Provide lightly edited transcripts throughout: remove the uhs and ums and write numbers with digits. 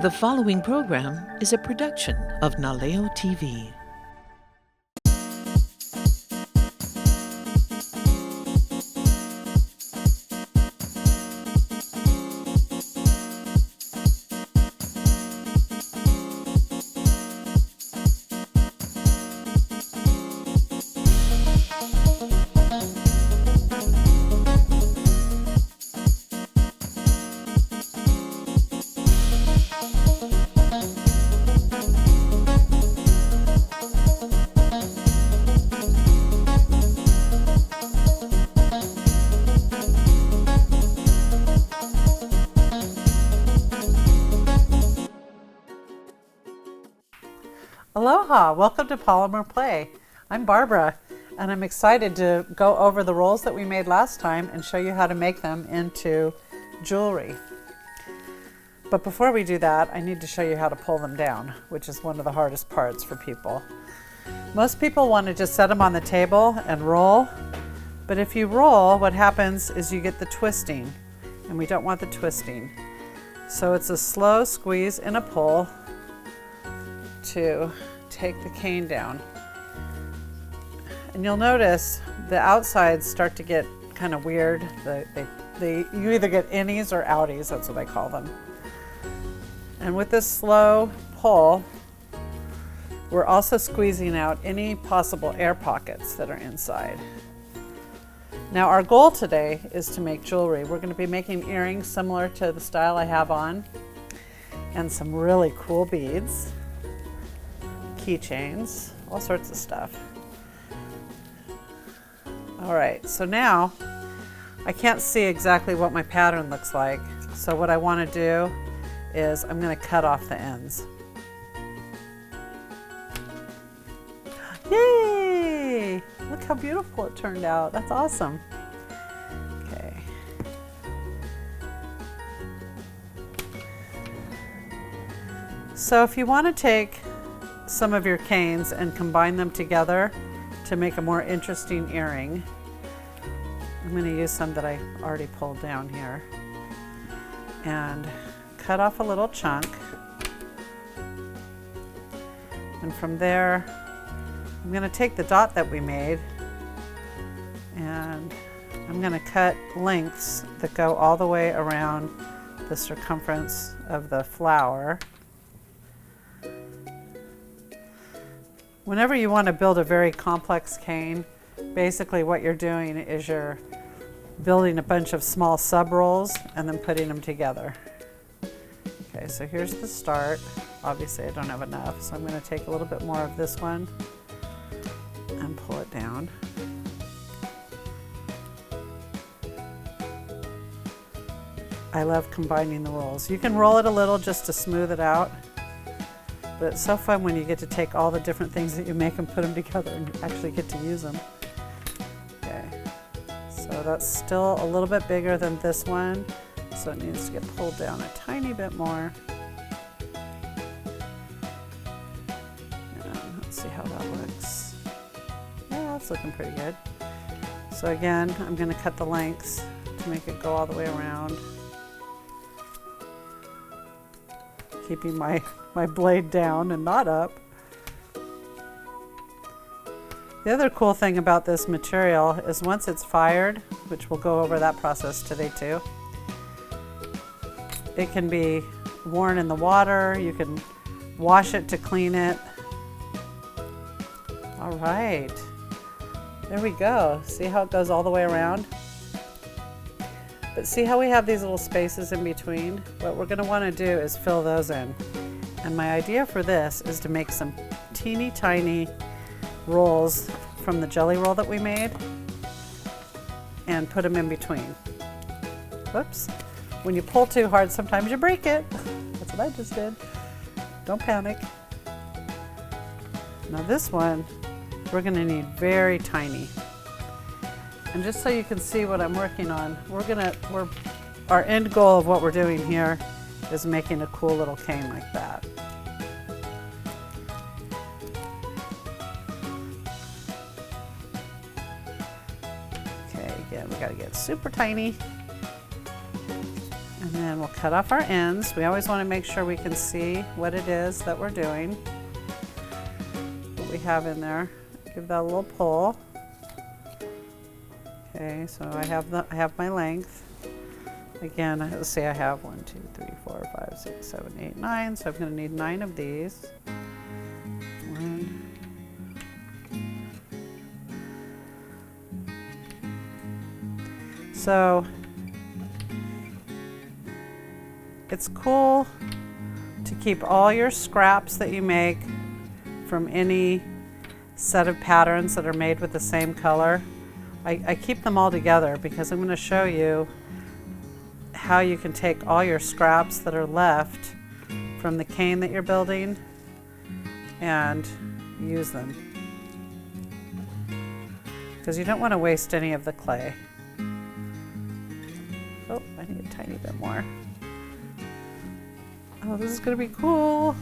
The following program is a production of Naleo TV. Aloha! Welcome to Polymer Play. I'm Barbara, and I'm excited to go over the rolls that we made last time and show you how to make them into jewelry. But before we do that, I need to show you how to pull them down, which is one of the hardest parts for people. Most people want to just set them on the table and roll, but if you roll, what happens is you get the twisting, and we don't want the twisting. So it's a slow squeeze and a pull to take the cane down. And you'll notice the outsides start to get kind of weird. You either get innies or outies, that's what I call them. And with this slow pull, we're also squeezing out any possible air pockets that are inside. Now our goal today is to make jewelry. We're going to be making earrings similar to the style I have on, and some really cool beads, keychains, all sorts of stuff. All right, so now I can't see exactly what my pattern looks like. So what I want to do is I'm going to cut off the ends. Yay! Look how beautiful it turned out. That's awesome. Okay. So if you want to take some of your canes and combine them together to make a more interesting earring, I'm going to use some that I already pulled down here and cut off a little chunk, and from there I'm going to take the dot that we made and I'm going to cut lengths that go all the way around the circumference of the flower. Whenever you want to build a very complex cane, basically what you're doing is you're building a bunch of small sub-rolls and then putting them together. Okay, so here's the start. Obviously I don't have enough, so I'm going to take a little bit more of this one and pull it down. I love combining the rolls. You can roll it a little just to smooth it out, but it's so fun when you get to take all the different things that you make and put them together and you actually get to use them. Okay, so that's still a little bit bigger than this one, so it needs to get pulled down a tiny bit more. And let's see how that looks. Yeah, it's looking pretty good. So again, I'm going to cut the lengths to make it go all the way around, keeping my blade down and not up. The other cool thing about this material is once it's fired, which we'll go over that process today too, it can be worn in the water, you can wash it to clean it. All right, there we go. See how it goes all the way around? But see how we have these little spaces in between? What we're going to want to do is fill those in. And my idea for this is to make some teeny tiny rolls from the jelly roll that we made and put them in between. Whoops. When you pull too hard, sometimes you break it. That's what I just did. Don't panic. Now this one, we're going to need very tiny. And just so you can see what I'm working on, our end goal of what we're doing here is making a cool little cane like that. Okay, again, we gotta get super tiny. And then we'll cut off our ends. We always want to make sure we can see what it is that we're doing, what we have in there. Give that a little pull. Okay, so I have my length. Again, let's see, I have 1, 2, 3, 4, 5, 6, 7, 8, 9. So I'm going to need 9 of these. 1. So it's cool to keep all your scraps that you make from any set of patterns that are made with the same color. I keep them all together because I'm going to show you how you can take all your scraps that are left from the cane that you're building and use them. Because you don't want to waste any of the clay. Oh, I need a tiny bit more. Oh, this is going to be cool.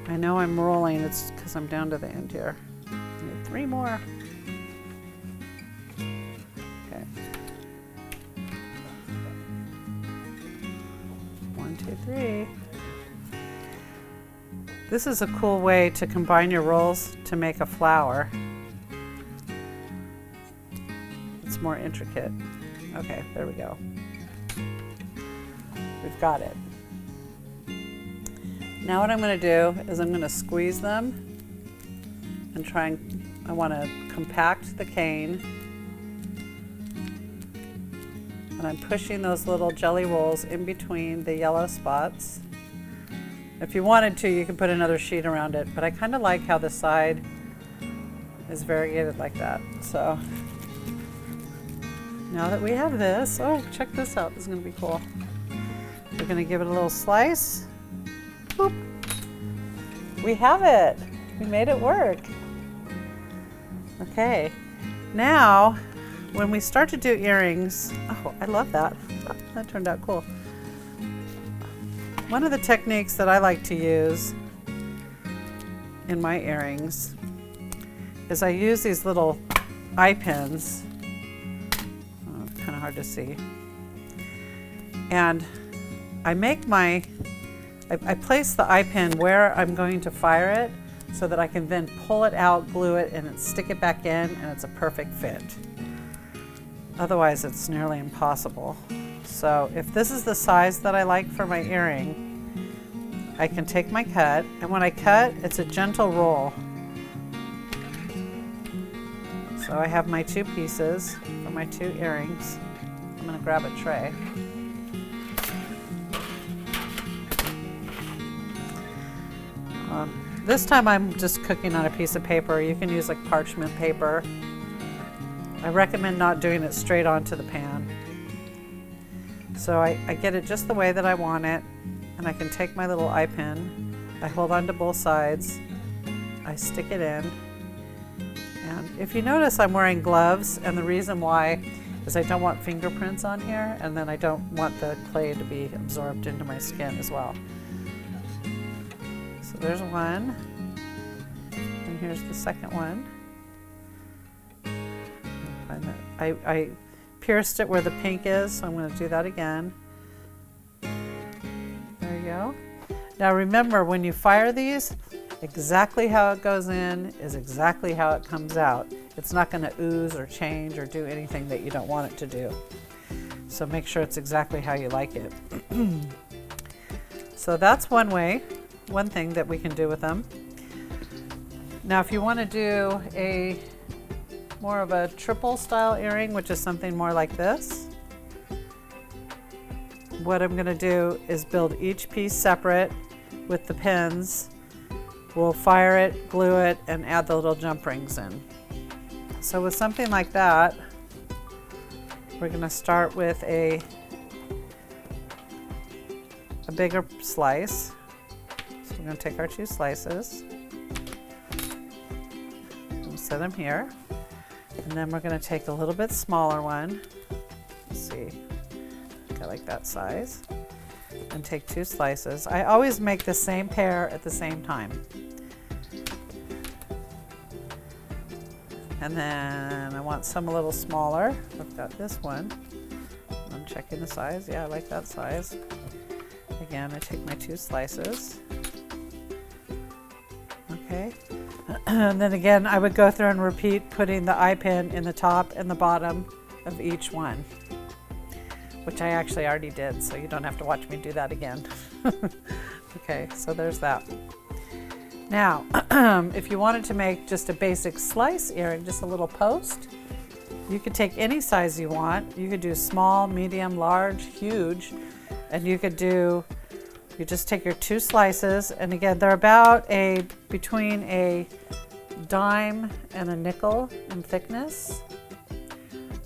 I know I'm rolling, it's because I'm down to the end here. I need 3 more. Okay. 1, 2, 3. This is a cool way to combine your rolls to make a flower. It's more intricate. Okay, there we go. We've got it. Now what I'm going to do is I'm going to squeeze them and I want to compact the cane. And I'm pushing those little jelly rolls in between the yellow spots. If you wanted to, you could put another sheet around it, but I kind of like how the side is variegated like that. So now that we have this, oh, check this out. This is going to be cool. We're going to give it a little slice. Boop. We have it. We made it work. Okay. Now, when we start to do earrings, oh, I love that. That turned out cool. One of the techniques that I like to use in my earrings is I use these little eye pins. Oh, it's kind of hard to see. And I make I place the eye pin where I'm going to fire it so that I can then pull it out, glue it, and stick it back in, and it's a perfect fit. Otherwise, it's nearly impossible. So if this is the size that I like for my earring, I can take my cut, and when I cut, it's a gentle roll. So I have my 2 pieces for my 2 earrings. I'm going to grab a tray. This time I'm just cooking on a piece of paper. You can use like parchment paper. I recommend not doing it straight onto the pan. So I get it just the way that I want it, and I can take my little eye pin. I hold on to both sides. I stick it in. And if you notice, I'm wearing gloves, and the reason why is I don't want fingerprints on here, and then I don't want the clay to be absorbed into my skin as well. So there's one, and here's the second one. I pierced it where the pink is, so I'm going to do that again. There you go. Now remember, when you fire these, exactly how it goes in is exactly how it comes out. It's not going to ooze or change or do anything that you don't want it to do. So make sure it's exactly how you like it. So that's one thing that we can do with them. Now if you want to do more of a triple style earring, which is something more like this, what I'm going to do is build each piece separate with the pins. We'll fire it, glue it, and add the little jump rings in. So with something like that, we're going to start with a bigger slice. So we're going to take our 2 slices and set them here. And then we're going to take a little bit smaller one. Let's see, I like that size. And take 2 slices. I always make the same pair at the same time. And then I want some a little smaller. I've got this one. I'm checking the size. Yeah, I like that size. Again, I take my 2 slices. Okay. And then again, I would go through and repeat putting the eye pin in the top and the bottom of each one, which I actually already did, so you don't have to watch me do that again. Okay, so there's that. Now, if you wanted to make just a basic slice earring, just a little post, you could take any size you want. You could do small, medium, large, huge, and you just take your 2 slices, and again, they're about between a dime and a nickel in thickness.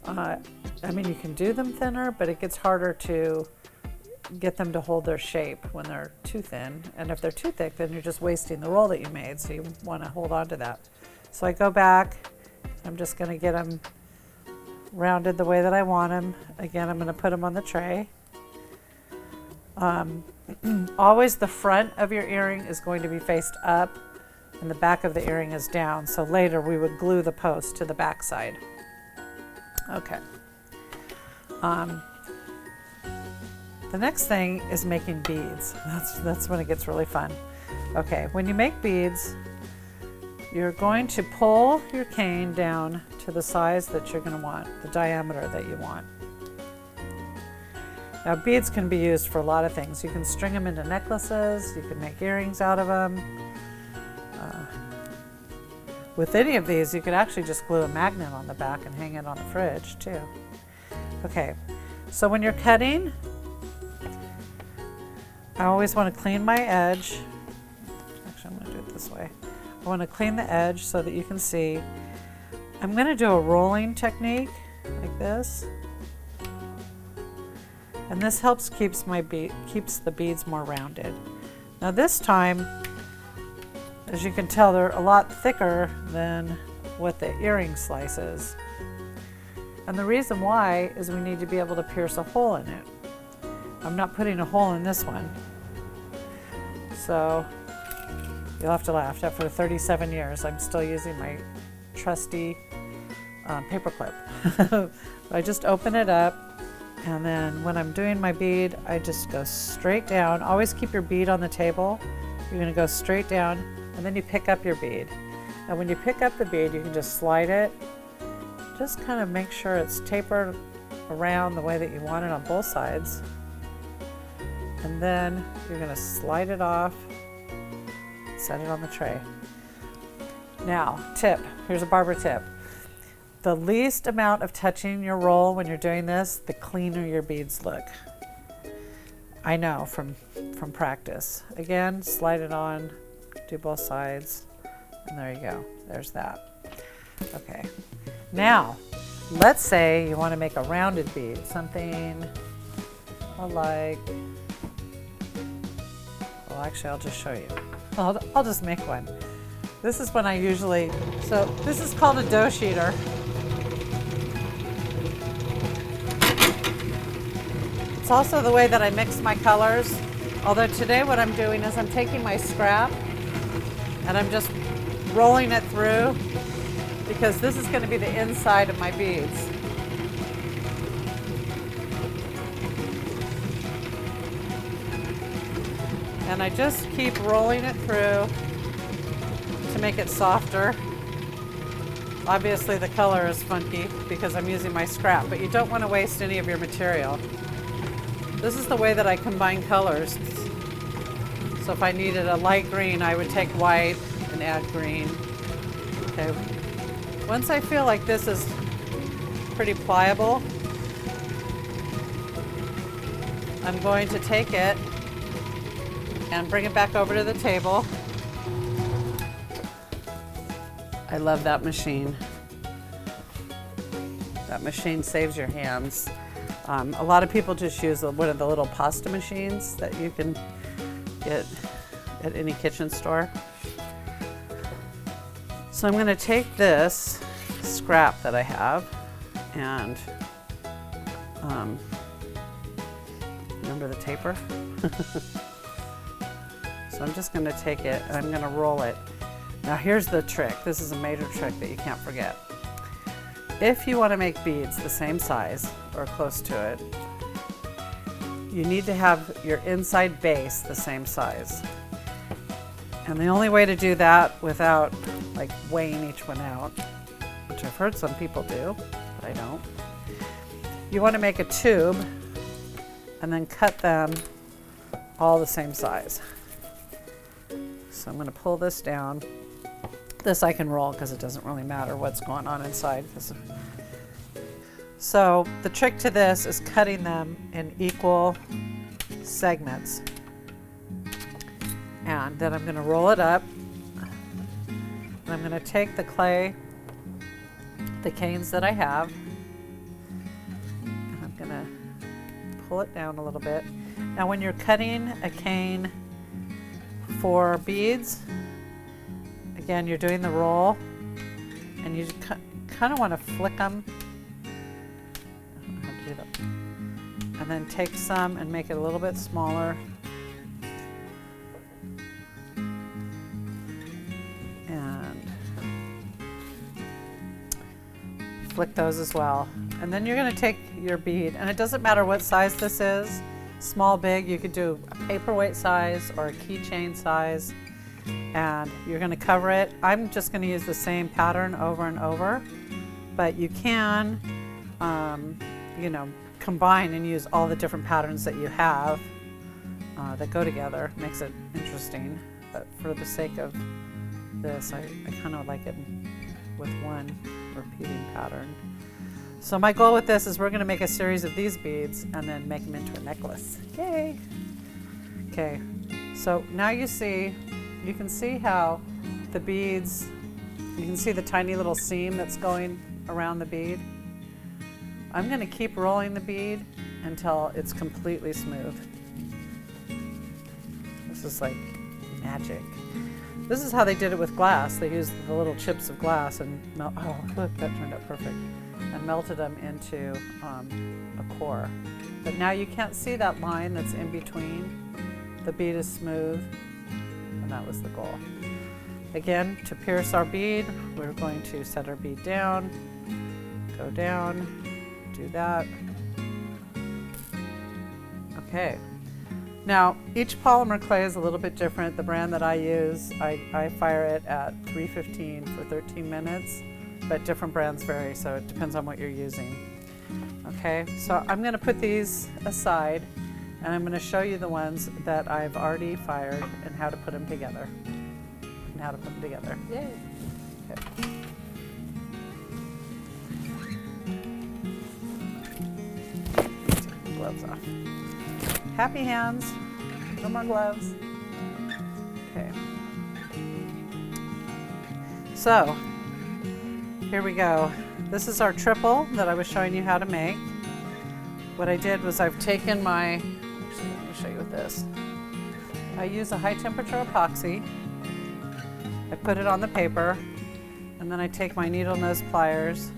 I mean, you can do them thinner, but it gets harder to get them to hold their shape when they're too thin. And if they're too thick, then you're just wasting the roll that you made, so you want to hold on to that. So I go back, I'm just going to get them rounded the way that I want them. Again, I'm going to put them on the tray. Always the front of your earring is going to be faced up and the back of the earring is down. So later we would glue the post to the back side. Okay. The next thing is making beads. That's when it gets really fun. Okay, when you make beads, you're going to pull your cane down to the size that you're going to want, the diameter that you want. Now, beads can be used for a lot of things. You can string them into necklaces, you can make earrings out of them. With any of these, you could actually just glue a magnet on the back and hang it on the fridge too. Okay, so when you're cutting, I always want to clean my edge. Actually, I'm going to do it this way. I want to clean the edge so that you can see. I'm going to do a rolling technique like this. And this helps keeps the beads more rounded. Now this time, as you can tell, they're a lot thicker than what the earring slice is. And the reason why is we need to be able to pierce a hole in it. I'm not putting a hole in this one. So you'll have to laugh. After 37 years, I'm still using my trusty paper clip. I just open it up, and then when I'm doing my bead, I just go straight down. Always keep your bead on the table. You're going to go straight down, and then you pick up your bead. And when you pick up the bead, you can just slide it. Just kind of make sure it's tapered around the way that you want it on both sides. And then you're going to slide it off, set it on the tray. Now, tip. Here's a Barbara tip. The least amount of touching your roll when you're doing this, the cleaner your beads look. I know from practice. Again, slide it on, do both sides, and there you go. There's that. Okay. Now, let's say you want to make a rounded bead, something like, well, actually, I'll just show you. I'll just make one. This is when I usually, so this is called a dough sheeter. It's also the way that I mix my colors. Although today what I'm doing is I'm taking my scrap and I'm just rolling it through, because this is going to be the inside of my beads. And I just keep rolling it through to make it softer. Obviously the color is funky because I'm using my scrap, but you don't want to waste any of your material. This is the way that I combine colors. So if I needed a light green, I would take white and add green. Okay. Once I feel like this is pretty pliable, I'm going to take it and bring it back over to the table. I love that machine. That machine saves your hands. A lot of people just use one of the little pasta machines that you can get at any kitchen store. So I'm going to take this scrap that I have and remember the taper? So I'm just going to take it and I'm going to roll it. Now here's the trick. This is a major trick that you can't forget. If you want to make beads the same size or close to it, you need to have your inside base the same size. And the only way to do that without like weighing each one out, which I've heard some people do, but I don't, you want to make a tube and then cut them all the same size. So I'm going to pull this down. This I can roll because it doesn't really matter what's going on inside. So the trick to this is cutting them in equal segments. And then I'm going to roll it up. And I'm going to take the clay, the canes that I have, and I'm going to pull it down a little bit. Now when you're cutting a cane for beads, again, you're doing the roll, and you kind of want to flick them. I don't know how to do that. And then take some and make it a little bit smaller. And flick those as well. And then you're going to take your bead, and it doesn't matter what size this is, small, big, you could do a paperweight size or a keychain size. And you're going to cover it. I'm just going to use the same pattern over and over, but you can, you know, combine and use all the different patterns that you have that go together. Makes it interesting, but for the sake of this, I kind of like it with one repeating pattern. So my goal with this is we're going to make a series of these beads and then make them into a necklace. Yay! Okay, so now you can see how the beads, you can see the tiny little seam that's going around the bead. I'm going to keep rolling the bead until it's completely smooth. This is like magic. This is how they did it with glass. They used the little chips of glass and oh look, that turned out perfect, and melted them into a core. But now you can't see that line that's in between. The bead is smooth. And that was the goal. Again, to pierce our bead, we're going to set our bead down, go down, do that. Okay. Now, each polymer clay is a little bit different. The brand that I use, I fire it at 315 for 13 minutes, but different brands vary, so it depends on what you're using. Okay, so I'm going to put these aside, and I'm going to show you the ones that I've already fired and how to put them together. Yay! Okay. Take the gloves off. Happy hands. No more gloves. Okay. So, here we go. This is our triple that I was showing you how to make. What I did was I've taken my, actually let me show you with this. I use a high temperature epoxy. I put it on the paper, and then I take my needle nose pliers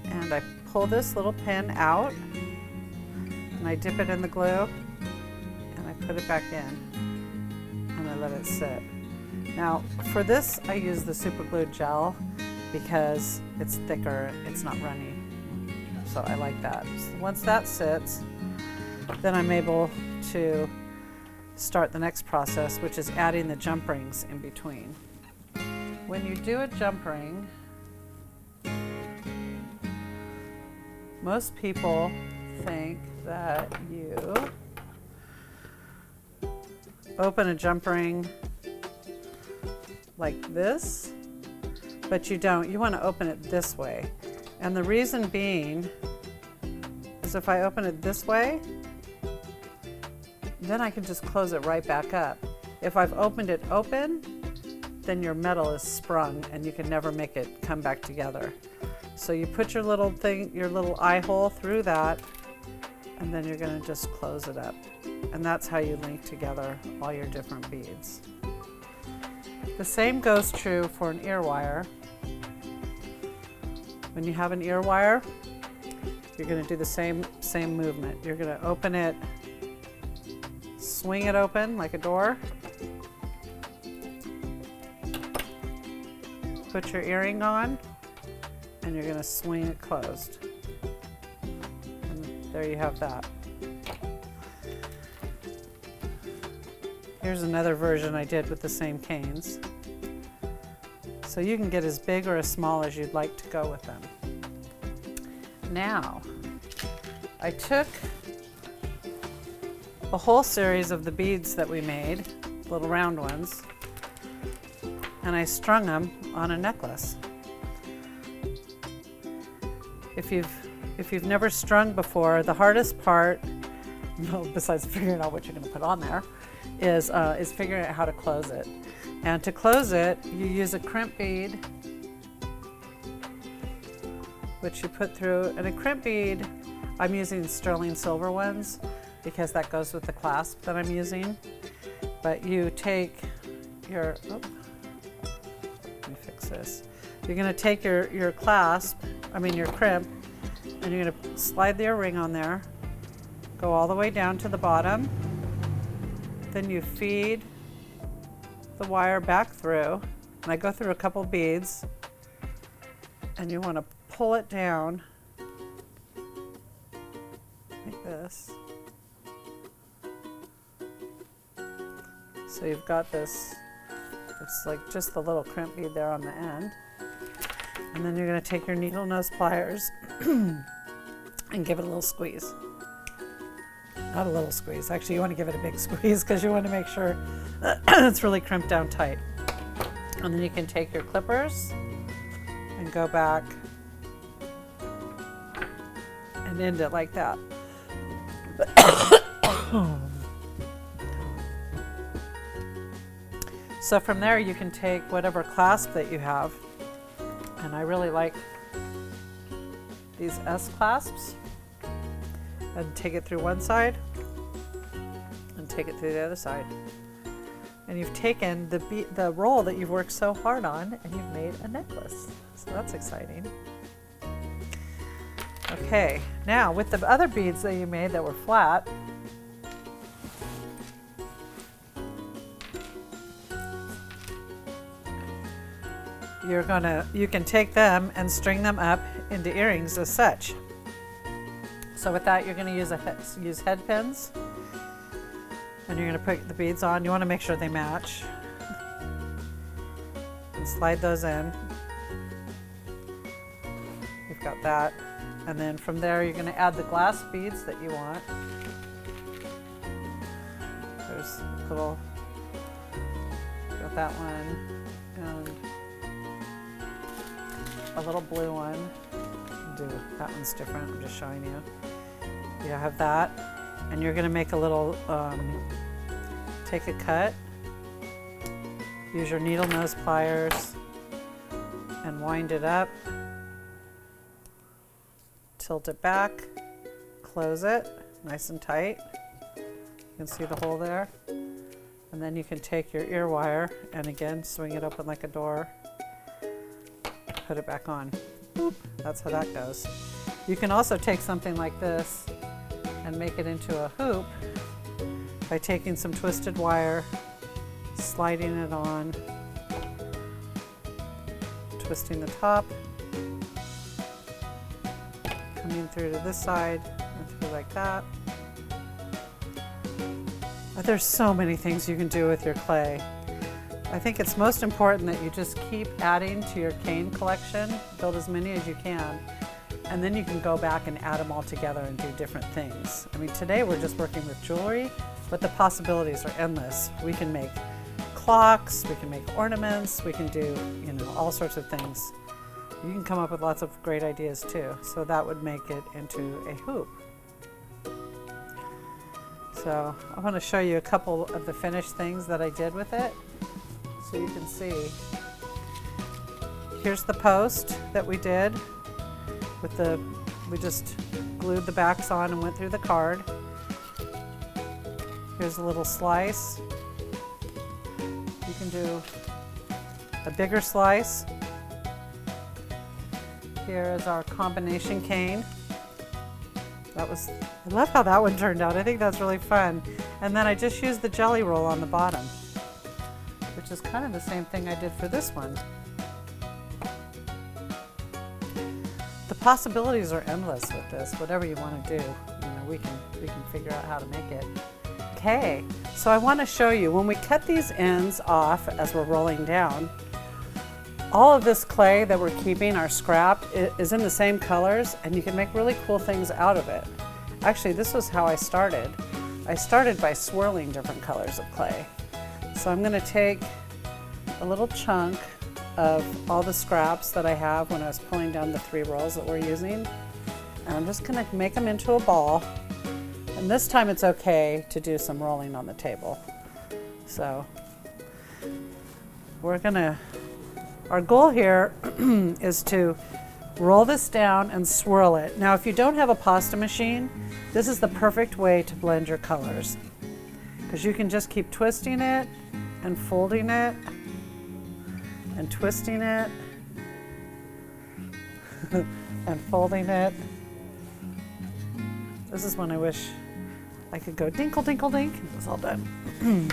and I pull this little pin out, and I dip it in the glue, and I put it back in, and I let it sit. Now for this I use the super glue gel because it's thicker, it's not runny. So I like that. So once that sits, then I'm able to start the next process, which is adding the jump rings in between. When you do a jump ring, most people think that you open a jump ring like this, but you don't. You want to open it this way. And the reason being is if I open it this way, then I can just close it right back up. If I've opened it open, then your metal is sprung and you can never make it come back together. So you put your little thing, your little eye hole through that, and then you're going to just close it up. And that's how you link together all your different beads. The same goes true for an ear wire. When you have an ear wire, you're going to do the same movement. You're going to open it, swing it open like a door, put your earring on, and you're going to swing it closed. And there you have that. Here's another version I did with the same canes. So you can get as big or as small as you'd like to go with them. Now, I took a whole series of the beads that we made, little round ones, and I strung them on a necklace. If you've never strung before, the hardest part, besides figuring out what you're going to put on there, is figuring out how to close it. And to close it, you use a crimp bead, which you put through. And a crimp bead, I'm using sterling silver ones because that goes with the clasp that I'm using. But you take your, let me fix this. You're going to take your crimp, and you're going to slide the ring on there, go all the way down to the bottom. Then you feed the wire back through, and I go through a couple beads, and you want to pull it down like this. So you've got this, it's like just the little crimp bead there on the end. And then you're going to take your needle nose pliers and give it a little squeeze. Not a little squeeze. Actually, you want to give it a big squeeze because you want to make sure it's really crimped down tight. And then you can take your clippers and go back and end it like that. So from there, you can take whatever clasp that you have. And I really like these S clasps. And take it through one side and take it through the other side. And you've taken the roll that you've worked so hard on and you've made a necklace. So that's exciting. Okay, now with the other beads that you made that were flat, you can take them and string them up into earrings as such. So with that, you're going to use head pins, and you're going to put the beads on. You want to make sure they match, and slide those in. You've got that, and then from there, you're going to add the glass beads that you want. There's little, got that one, and a little blue one. That one's different. I'm just showing you. You have that, and you're going to make a little, take a cut, use your needle nose pliers, and wind it up, tilt it back, close it nice and tight. You can see the hole there. And then you can take your ear wire and again swing it open like a door, put it back on. Boop. That's how that goes. You can also take something like this and make it into a hoop by taking some twisted wire, sliding it on, twisting the top, coming through to this side and through like that. But there's so many things you can do with your clay. I think it's most important that you just keep adding to your cane collection, build as many as you can, and then you can go back and add them all together and do different things. I mean, today we're just working with jewelry, but the possibilities are endless. We can make clocks, we can make ornaments, we can do, all sorts of things. You can come up with lots of great ideas too. So that would make it into a hoop. So I want to show you a couple of the finished things that I did with it. So you can see, here's the post that we did with we just glued the backs on and went through the card. Here's a little slice. You can do a bigger slice. Here is our combination cane. I love how that one turned out. I think that's really fun. And then I just used the jelly roll on the bottom, which is kind of the same thing I did for this one. The possibilities are endless with this. Whatever you want to do, we can figure out how to make it. Okay, so I want to show you when we cut these ends off as we're rolling down, all of this clay that we're keeping, our scrap, is in the same colors, and you can make really cool things out of it. Actually, this was how I started. I started by swirling different colors of clay. So I'm going to take a little chunk of all the scraps that I have when I was pulling down the 3 rolls that we're using, and I'm just going to make them into a ball. And this time it's okay to do some rolling on the table. So our goal here is to roll this down and swirl it. Now, if you don't have a pasta machine, this is the perfect way to blend your colors, because you can just keep twisting it and folding it and twisting it and folding it. This is when I wish I could go dinkle, dinkle, dink, and it was all done.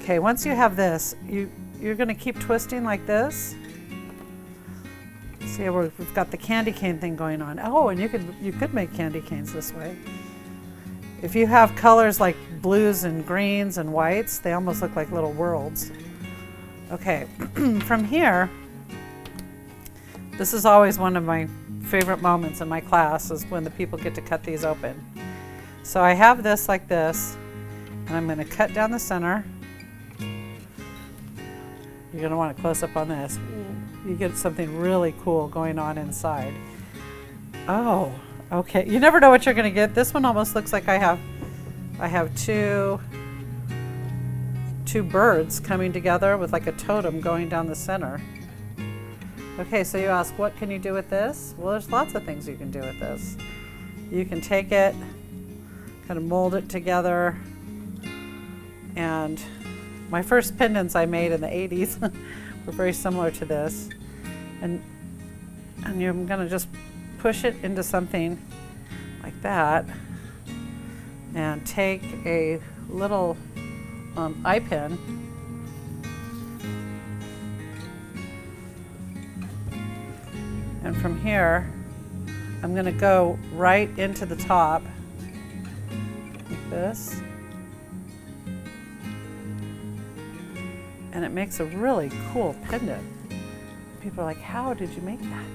Okay, once you have this, you're going to keep twisting like this. See, we've got the candy cane thing going on. Oh, and you could make candy canes this way. If you have colors like blues and greens and whites, they almost look like little worlds. Okay, from here, this is always one of my favorite moments in my class, is when the people get to cut these open. So I have this like this, and I'm going to cut down the center. You're going to want a close up on this. You get something really cool going on inside. Oh, okay. You never know what you're going to get. This one almost looks like I have two birds coming together with like a totem going down the center. Okay, so you ask, what can you do with this? Well, there's lots of things you can do with this. You can take it, kind of mold it together, and my first pendants I made in the 80s were very similar to this. And I'm going to just push it into something like that, and take a little eye pin and from here I'm going to go right into the top like this, and it makes a really cool pendant. People are like, how did you make that?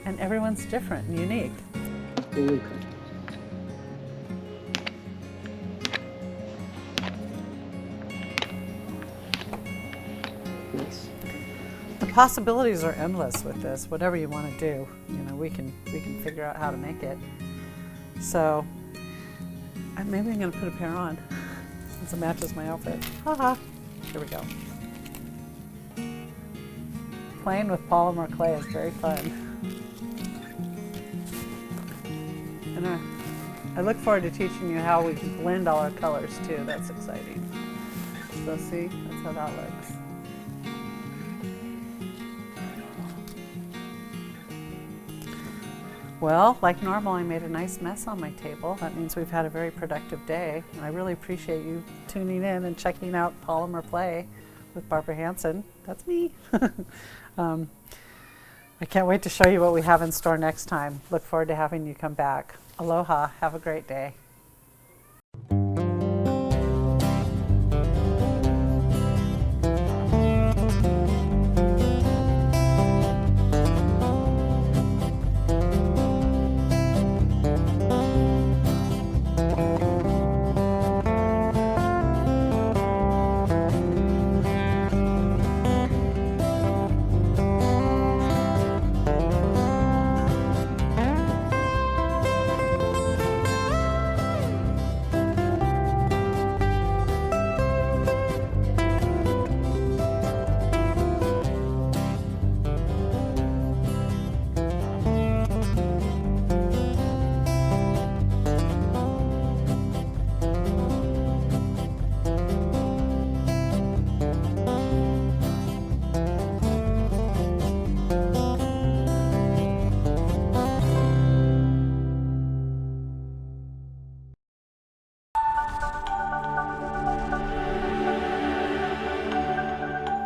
And everyone's different and unique. The possibilities are endless with this. Whatever you want to do, we can figure out how to make it. So maybe I'm going to put a pair on since it matches my outfit. Haha. Here we go. Playing with polymer clay is very fun. And I look forward to teaching you how we can blend all our colors too. That's exciting. So see, that's how that looks. Well, like normal, I made a nice mess on my table. That means we've had a very productive day. And I really appreciate you tuning in and checking out Polymer Play with Barbara Hanson. That's me. I can't wait to show you what we have in store next time. Look forward to having you come back. Aloha. Have a great day.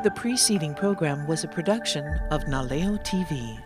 The preceding program was a production of Naleo TV.